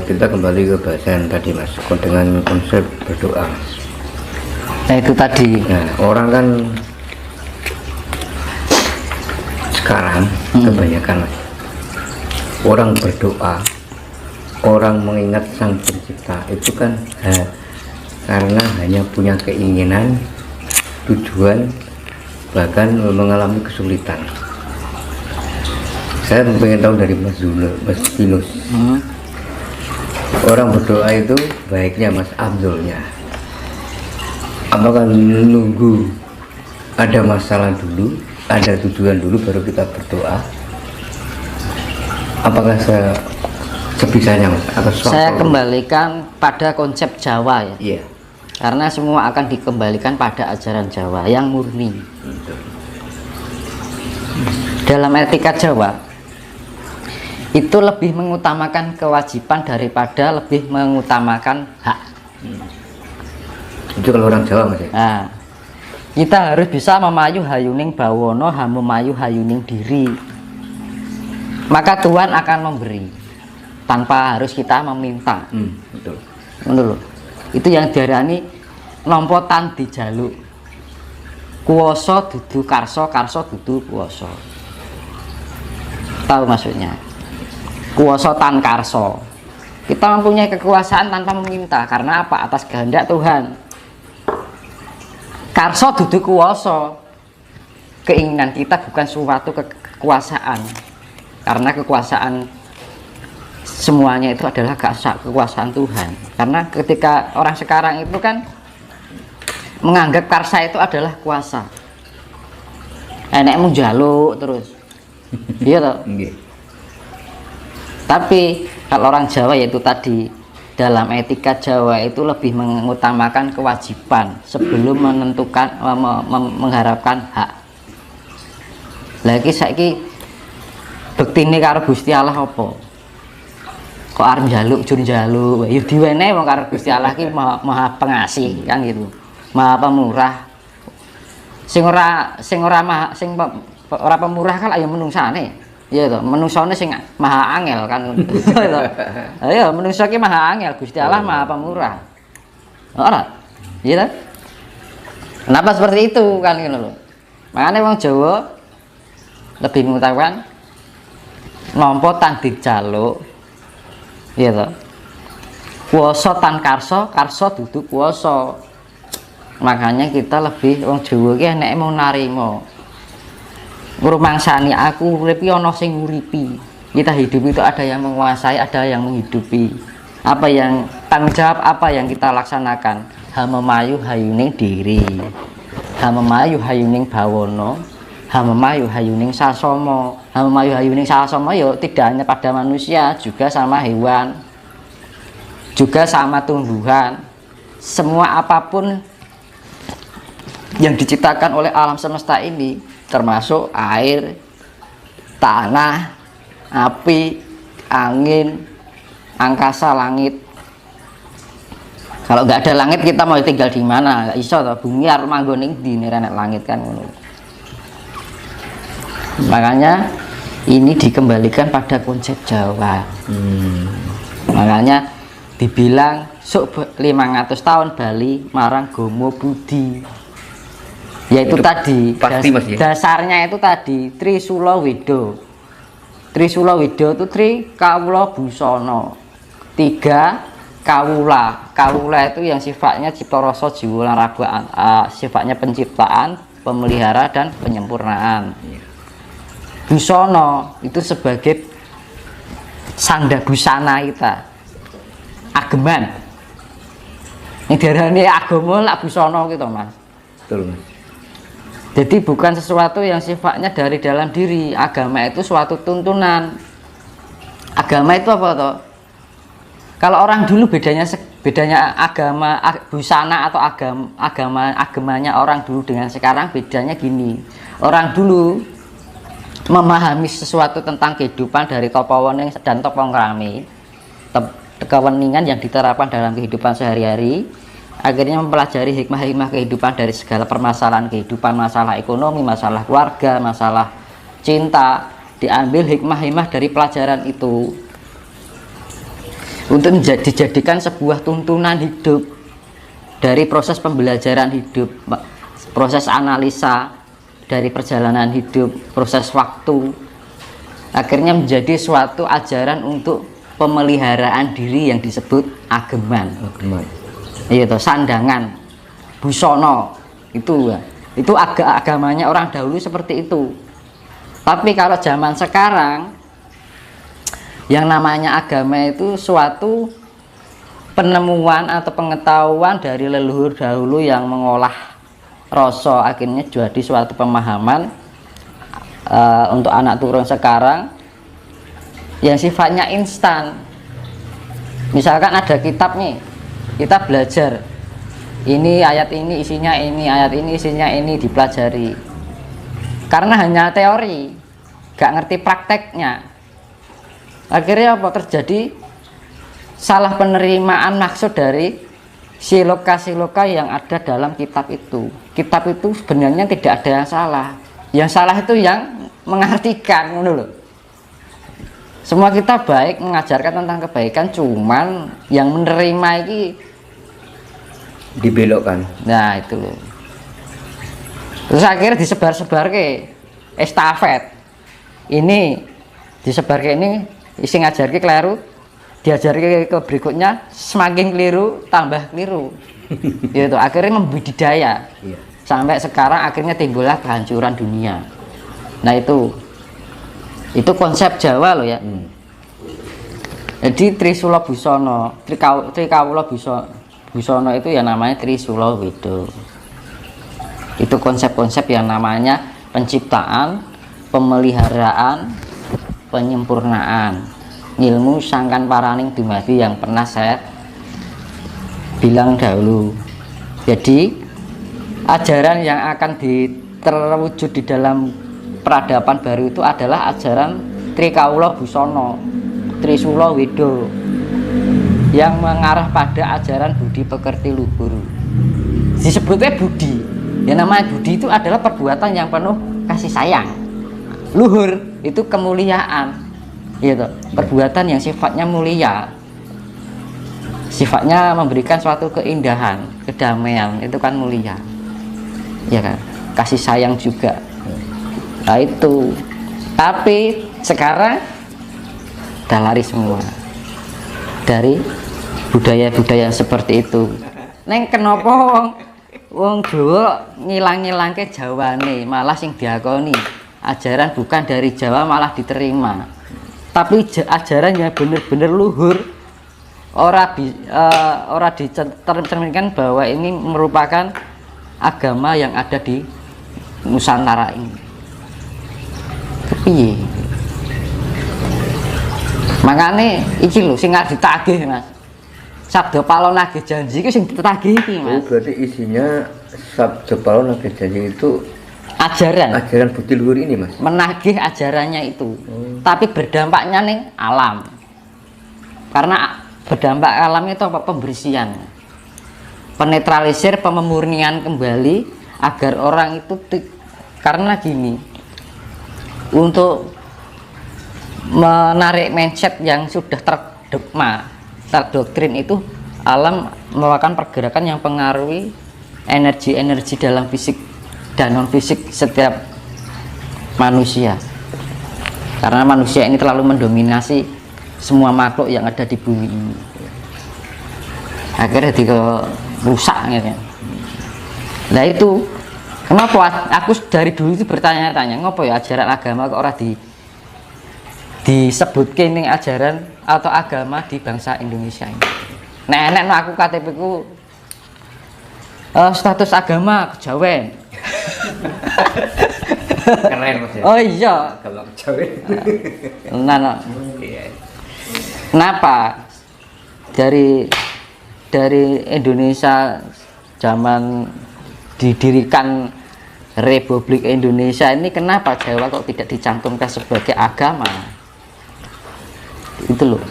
Kita kembali ke bahasan tadi mas, dengan konsep berdoa. Nah itu tadi. Nah orang kan sekarang kebanyakan mas, orang berdoa, orang mengingat sang pencipta itu kan karena hanya punya keinginan, tujuan, bahkan mengalami kesulitan. Saya ingin tahu dari Mas Yunus, orang berdoa itu baiknya mas, afdolnya apakah nunggu ada masalah dulu, ada tujuan dulu baru kita berdoa? Apakah sebisanya mas? Saya kembalikan pada konsep Jawa ya. Iya. Karena semua akan dikembalikan pada ajaran Jawa yang murni. Dalam etika Jawa itu lebih mengutamakan kewajiban daripada lebih mengutamakan hak. Itu kalau orang Jawa mas ya? Nah, kita harus bisa memayu hayuning bawono, memayu hayuning diri. Maka Tuhan akan memberi tanpa harus kita meminta. Betul. Menurut itu yang diarani nompotan dijaluk. Kuoso dudu karso, karso dudu kuoso. Tahu maksudnya? Kuoso tan karso. Kita mempunyai kekuasaan tanpa meminta. Karena apa? Atas kehendak Tuhan. Karso dudu kuoso. Keinginan kita bukan suatu kekuasaan. Karena kekuasaan semuanya itu adalah kekuasaan Tuhan. Karena ketika orang sekarang itu kan menganggap karsa itu adalah kuasa. Enekmu jaluk terus. Iya toh? Tapi kalau orang Jawa yaitu tadi, dalam etika Jawa itu lebih mengutamakan kewajiban sebelum menentukan mengharapkan hak. Lagi saiki bektine karo Gusti Allah apa? Kok arep njaluk jur njaluk, ya diwenehi wong karo Gusti Allah ki maha pengasih kan gitu. Maha pemurah. Sing ora pemurah kan ayo menungsane. Iya toh, menungsane sing maha angel kan. Ayo menungso ki maha angel, Gusti Allah maha pemurah. Ora? Iya toh? Kenapa seperti itu kan gitu loh. Makanya wong Jawa lebih mengutamakan nampa tan dijaluk. Iya toh? Kuwasa tan karso, karso dudu kuwasa. Makanya kita lebih wong Jawa ki eneke mau narima. Ngrumangsani aku urip ana sing nguripi. Kita hidup itu ada yang menguasai, ada yang menghidupi. Apa yang tanggung jawab, apa yang kita laksanakan? Hamemayu hayuning diri. Hamemayu hayuning bawono. Hamemayu hayuning sasomo. Hamemayu hayuning sasomo ya tidak hanya pada manusia, juga sama hewan. Juga sama tumbuhan. Semua apapun yang diciptakan oleh alam semesta ini, termasuk air, tanah, api, angin, angkasa, langit. Kalau nggak ada langit kita mau tinggal di mana? Nggak iso toh, bumi arep manggon ning ndi nek langit kan ngono. Makanya ini dikembalikan pada konsep Jawa. Makanya dibilang sok 500 tahun Bali marang Gomo Budi. Yaitu tadi pasti, Mas, ya? Dasarnya itu tadi Trisula Wido. Trisula Wido itu Tri Kawula Busana. 3 Kawula. Kawula itu yang sifatnya cipta rasa jiwa lan raga, sifatnya penciptaan, pemelihara dan penyempurnaan. Busana itu sebagai sanda busana kita. Ageman. Ini diarani agama lak busana gitu, Mas. Betul, Mas. Jadi bukan sesuatu yang sifatnya dari dalam diri. Agama itu suatu tuntunan. Agama itu apa toh? Kalau orang dulu bedanya agama busana atau agamanya orang dulu dengan sekarang bedanya gini. Orang dulu memahami sesuatu tentang kehidupan dari topowening dan topongkrami, keweningan yang diterapkan dalam kehidupan sehari-hari. Akhirnya mempelajari hikmah-hikmah kehidupan dari segala permasalahan kehidupan, masalah ekonomi, masalah keluarga, masalah cinta. Diambil hikmah-hikmah dari pelajaran itu. untuk dijadikan sebuah tuntunan hidup dari proses pembelajaran hidup, proses analisa dari perjalanan hidup, proses waktu, akhirnya menjadi suatu ajaran untuk pemeliharaan diri yang disebut ageman. Iya toh, sandangan, busono itu agamanya orang dahulu seperti itu. Tapi kalau zaman sekarang yang namanya agama itu suatu penemuan atau pengetahuan dari leluhur dahulu yang mengolah rasa akhirnya jadi suatu pemahaman untuk anak turun sekarang yang sifatnya instan. Misalkan ada kitab nih, kita belajar ini ayat ini isinya ini, ayat ini isinya ini, dipelajari karena hanya teori, gak ngerti prakteknya. Akhirnya apa terjadi? Salah penerimaan maksud dari siloka-siloka yang ada dalam kitab itu. Kitab itu sebenarnya tidak ada yang salah. Yang salah itu yang mengartikan, loh. Semua kita baik, mengajarkan tentang kebaikan, cuman yang menerima ini dibelokkan. Nah itu loh. Terus akhirnya disebar-sebar ke estafet. Ini disebar ke ini, isi ngajar ke keliru, diajar ke berikutnya, semakin keliru tambah keliru. Gitu, akhirnya membudidaya. Iya. Sampai sekarang akhirnya timbullah kehancuran dunia. Nah itu konsep Jawa loh ya. Jadi Trisula Busono, Trikawula Busono itu ya namanya Trisula Weda. Itu konsep-konsep yang namanya penciptaan, pemeliharaan, penyempurnaan ilmu sangkan paraning dumadi yang pernah saya bilang dahulu. Jadi ajaran yang akan terwujud di dalam peradaban baru itu adalah ajaran Trikawula Busono, Trisula Weda, yang mengarah pada ajaran budi pekerti luhur. Disebutnya budi, yang namanya budi itu adalah perbuatan yang penuh kasih sayang. Luhur itu kemuliaan, gitu. Perbuatan yang sifatnya mulia, sifatnya memberikan suatu keindahan, kedamaian, itu kan mulia, ya kan. Kasih sayang juga. Nah itu. Tapi sekarang udah lari semua dari budaya-budaya seperti itu. Neng kenapa wong Jawa ngilang-ngilangke Jawane, malah sing diakoni ajaran bukan dari Jawa malah diterima. Tapi ajaran yang bener-bener luhur ora dicerminkan bahwa ini merupakan agama yang ada di Nusantara ini. Tapi makanya iki lho sing arep ditagih Mas. Sabda Palon nagih janji itu sing ditagih iki Mas. Oh, berarti isinya Sabda Palon nagih janji itu ajaran budi luhur ini Mas. Menagih ajarannya itu. Tapi berdampaknya nih alam. Karena berdampak alam itu apa? Pembersihan. Penetralisir, pemurnian kembali agar orang itu karena gini. Untuk menarik mindset yang sudah terdoktrin itu, alam melakukan pergerakan yang pengaruhi energi-energi dalam fisik dan non fisik setiap manusia. Karena manusia ini terlalu mendominasi semua makhluk yang ada di bumi ini. Akhirnya rusak gitu. Nah itu kenapa aku dari dulu itu bertanya-tanya, ngapa ya ajaran agama kok ora disebutkan ini ajaran atau agama di bangsa Indonesia ini. Nah enak aku KTP ku status agama kejawen. Keren Mas ya. Oh iya. Agama kejawen. Nah. Kenapa dari Indonesia zaman didirikan Republik Indonesia ini, kenapa Jawa kok tidak dicantumkan sebagai agama? Itu loh,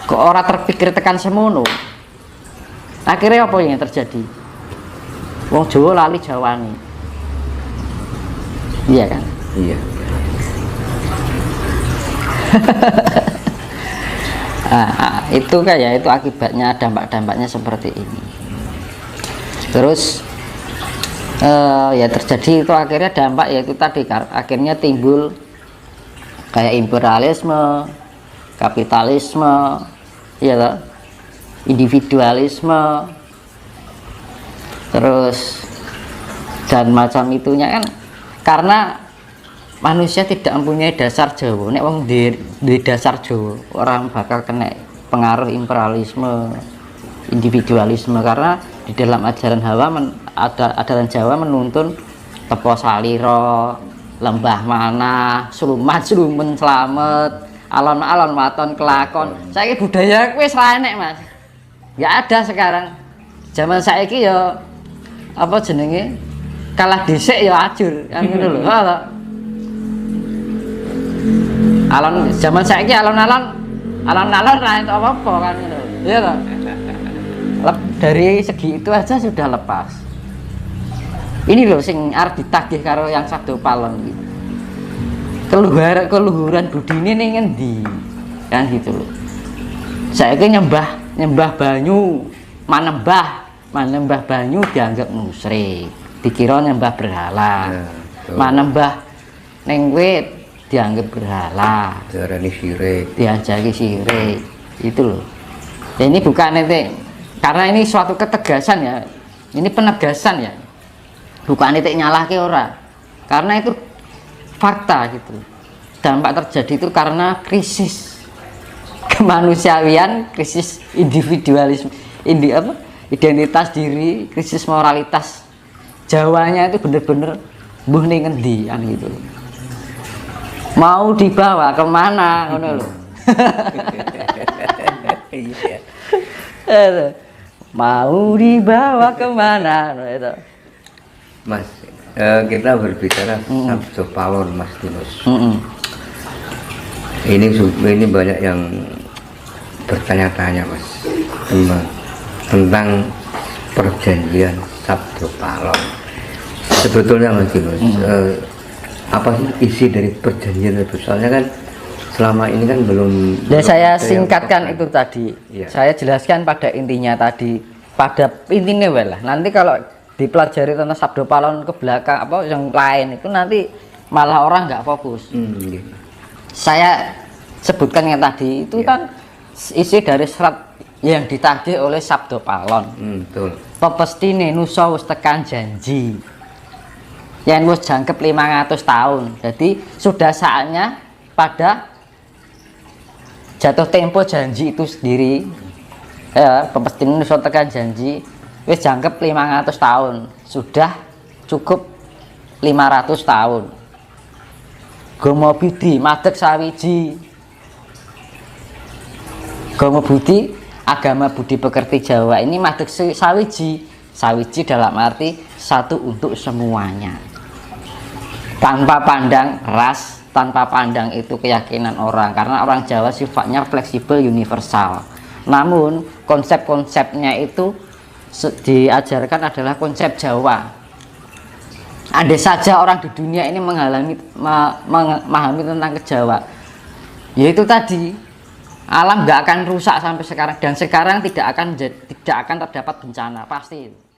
kok orang terpikir tekan semono. Akhirnya apa yang terjadi? Wong Jawa lali Jawani. Iya kan? Iya. Nah, itu kayak itu akibatnya, dampak-dampaknya seperti ini. Terus ya terjadi itu akhirnya dampak yaitu tadi akhirnya timbul kayak imperialisme, kapitalisme, ya toh, individualisme, terus dan macam itunya kan karena manusia tidak mempunyai dasar Jawa. Nek wong di dasar Jawa orang bakal kena pengaruh imperialisme, individualisme karena di dalam ajaran ajaran Jawa menuntun tepo salira, lembah mana, slumat slumen slamet, alon-alon waton kelakon. Saiki budaya wis ra enek, Mas. Enggak ada sekarang. Zaman saiki ya apa jenenge? Kalah dhisik ya ajur, kan ngono lho. Alon zaman saiki alon-alon ra entuk apa-apa kan ngono. Iya toh? Dari segi itu aja sudah lepas. Ini loh sing arep ditagih karo yang Sabdo Palon gitu. Keluhuran budine ning ngendi? Kan gitu loh. Saiki nyembah banyu, manembah banyu dianggap musyrik. Dikira nyembah berhala. Manembah ning wit dianggap berhala. Diarani sirik. Diajaki sirik. Itu loh. Ya, ini bukan itu. Karena ini suatu ketegasan ya, ini penegasan ya, bukan itu nyalahke ora, karena itu fakta gitu. Dampak terjadi itu karena krisis kemanusiaan, krisis individualisme, identitas diri, krisis moralitas Jawanya itu bener-bener mbuh ning ngendi kan gitu. Mau dibawa kemana ngono lho. Iya. Mau dibawa kemana itu. Mas, kita berbicara Sabdo Palon, Mas Dimas. Ini banyak yang bertanya-tanya, Mas, tentang perjanjian Sabdo Palon. Sebetulnya, Mas Dimas, apa sih isi dari perjanjian itu? Soalnya kan selama ini kan belum. Ya saya singkatkan itu tadi. Ya. Saya jelaskan pada intinya tadi. Pada intinya lah. Nanti kalau dipelajari tentang Sabdo Palon ke belakang apa yang lain itu nanti malah orang nggak fokus. Gitu. Saya sebutkan yang tadi itu kan isi dari serat yang ditagih oleh Sabdo Palon. Betul. Pepestine nusa wis tekan janji. Yang wis jangkep 500 tahun. Jadi sudah saatnya pada jatuh tempo janji itu sendiri. Ya, pepestine nusa tekan janji wis jangkep 500 tahun. Sudah cukup 500 tahun. Gomo Budi madeg sawiji. Gomo Budi agama budi pekerti Jawa ini madeg sawiji. Sawiji dalam arti satu untuk semuanya. Tanpa pandang ras, tanpa pandang itu keyakinan orang, karena orang Jawa sifatnya fleksibel, universal. Namun konsep-konsepnya itu diajarkan adalah konsep Jawa. Andai saja orang di dunia ini memahami tentang kejawa, yaitu tadi alam nggak akan rusak sampai sekarang, dan sekarang tidak akan terdapat bencana pasti.